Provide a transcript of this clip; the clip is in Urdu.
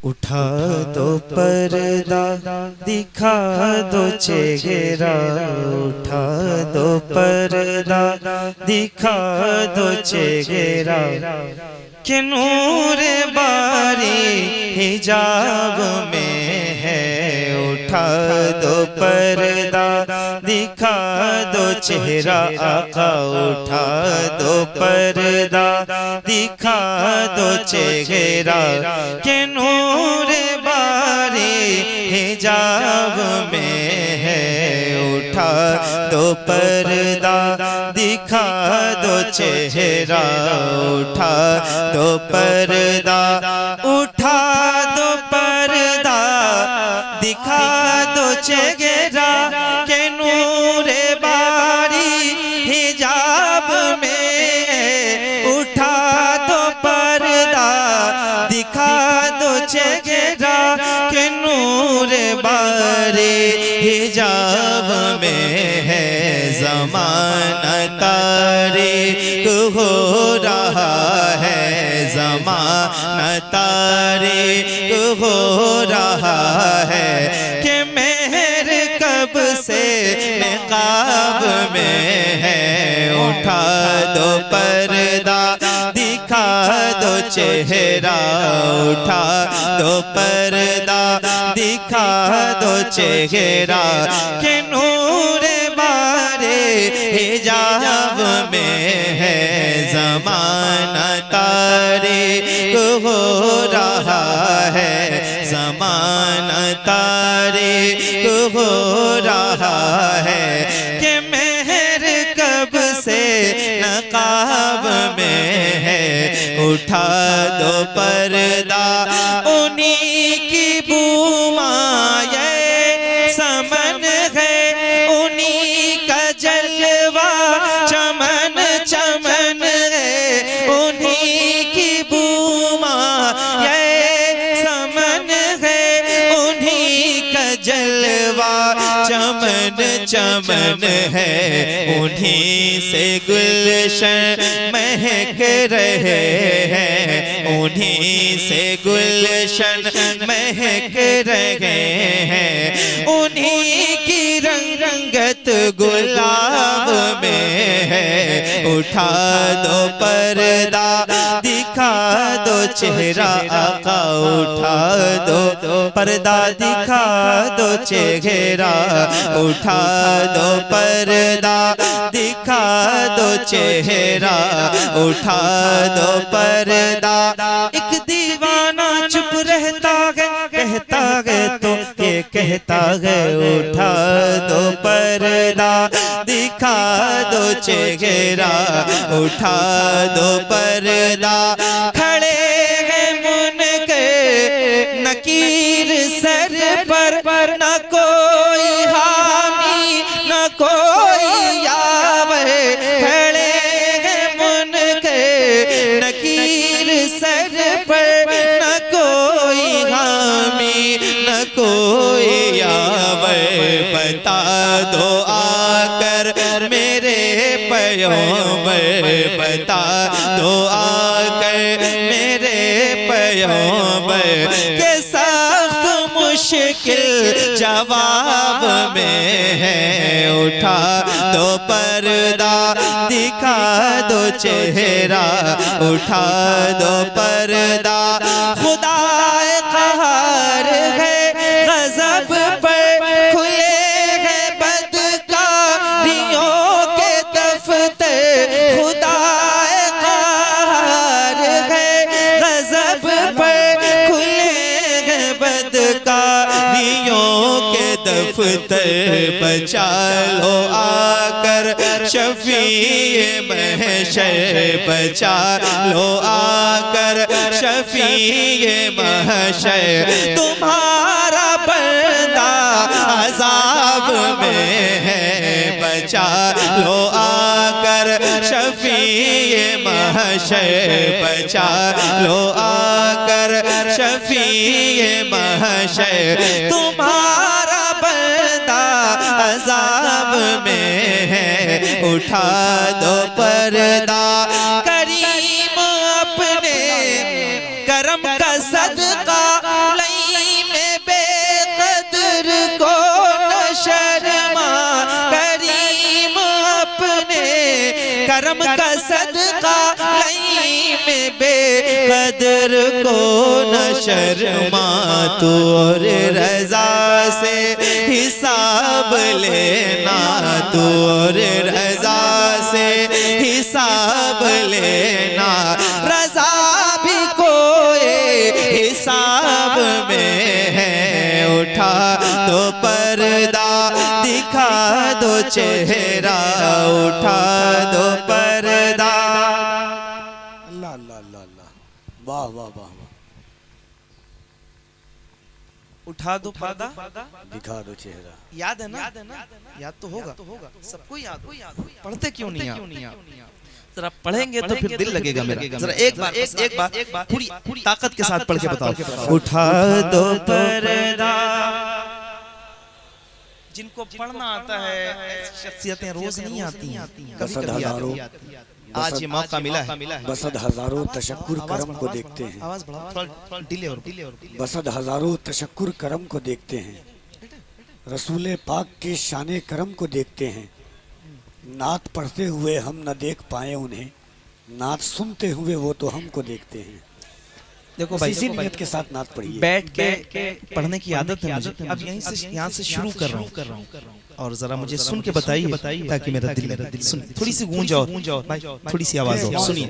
اٹھا دو پردہ دکھا دو چہرہ، اٹھا دو پردہ دکھا دو چہرہ، کہ نور باری حجاب میں ہے۔ اٹھا دو پردہ دکھا دو چہرہ آقا، اٹھا دو پردہ دکھا دو چہرہ، کہ نور باری حجاب میں ہے۔ اٹھا دو پردہ دکھا دو چہرہ، اٹھا دو پردہ، اٹھا دو پردہ دکھا دو چہرہ، کہ نور باری حجاب میں ہے۔ اٹھا دو پردہ دکھا دو چہرہ، کہ نور باری حجاب میں ہے۔ زمانہ تاریک ہو رہا ہے، زمانہ تاریک ہو رہا ہے، کہ مہر کب سے نقاب میں ہے۔ اٹھا دو پردہ دکھا دو چہرہ، اٹھا دو پردہ دکھا دو چہرہ، کہ نور بارے حجاب میں ہے۔ زمانہ تاریک ہو رہا ہے، زمانہ تاریک ہو رہا ہے، کہ مہر کب سے نقاب میں ہے۔ اٹھا دو پردہ انہی کی بو مایہ سمن ہے، انہی کا جلوہ چمن چمن ہے، انہی کی بو مایہ سمن ہے، انہی کا جلوہ چمن چمن ہے، انہی سے گلشن مہک رہے ہیں، انہی سے گلشن مہک رہے ہیں، انہی کی رنگت گلاب میں ہے۔ اٹھا دو پردہ دکھا دو چہرہ آقا، اٹھا دو پردہ دکھا دو چہرہ، اٹھا دو پردہ دکھا دو چہرہ، اٹھا دو پردہ۔ ایک دیوانہ چپ رہتا ہے، کہتا ہے تو یہ کہتا ہے، اٹھا دو پردہ دکھا دو چہرہ، اٹھا دو پردہ۔ کھڑے ہیں منکر نکیر سر پر، نہ کوئی حامی نہ کوئی یاور۔ کھڑے ہیں منکر نکیر سر پر، نہ کوئی حامی نہ کوئی یاور۔ بتا دو آ کر میرے پیغمبر، بتا دو آ کر میرے پیغمبر، کہ سخت مشکل جواب میں ہے۔ اٹھا دو پردہ دکھا دو چہرہ، اٹھا دو پردہ۔ خدا قہار ہے غضب پر، کھلے ہیں بدکاریوں کے دفتر۔ خدا قہار ہے غضب پر، کھلے ہیں بدکاریوں کے دفتر۔ بچا لو آ کر شفیع محشر، بچا لو آ کر شفیع محشر۔ تمہارا بندہ عذاب میں ہے، بچا لو آ کر شفیع محشر، بچا لو آ کر شفیع محشر۔ تمہارا بندہ عذاب میں ہے۔ اٹھا دو پردہ، کریم اپنے کرم کا صدقہ میں بے قدر کو نہ شرما تو اور رضا سے حساب لینا تو اور رضا سے حساب لینا رضا بھی کوئی حساب میں ہے اٹھا دو پردہ دکھا دو چہرہ اٹھا دو پردہ اللہ اللہ اللہ اللہ واہ واہ واہ اٹھا دو پردہ دکھا دو چہرہ یاد ہے نا یاد تو ہوگا سب کو یاد پڑھتے کیوں نہیں آپ ذرا پڑھیں گے تو پھر دل لگے گا میرا ذرا ایک بار پوری طاقت کے ساتھ پڑھ کے بتاؤ اٹھا دو پردہ جن کو پڑھنا آتا ہے شخصیتیں روز نہیں آتی ہیں آج یہ موقع ملا ہے بسد ہزاروں تشکر کرم کو دیکھتے ہیں آواز بڑھا ڈیلے اور بسد ہزاروں تشکر کرم کو دیکھتے ہیں رسول پاک کے شان کرم کو دیکھتے ہیں نعت پڑھتے ہوئے ہم نہ دیکھ پائے انہیں نعت سنتے ہوئے وہ تو ہم کو دیکھتے ہیں دیکھو بھائی اسی نیت کے ساتھ نعت پڑھیے بیٹھ کے پڑھنے کی عادت ہے مجھے اب یہاں سے شروع کر رہا ہوں اور ذرا مجھے سن کے بتائیے تاکہ میرا دل سن تھوڑی سی گونج اور تھوڑی سی آواز ہو سنیے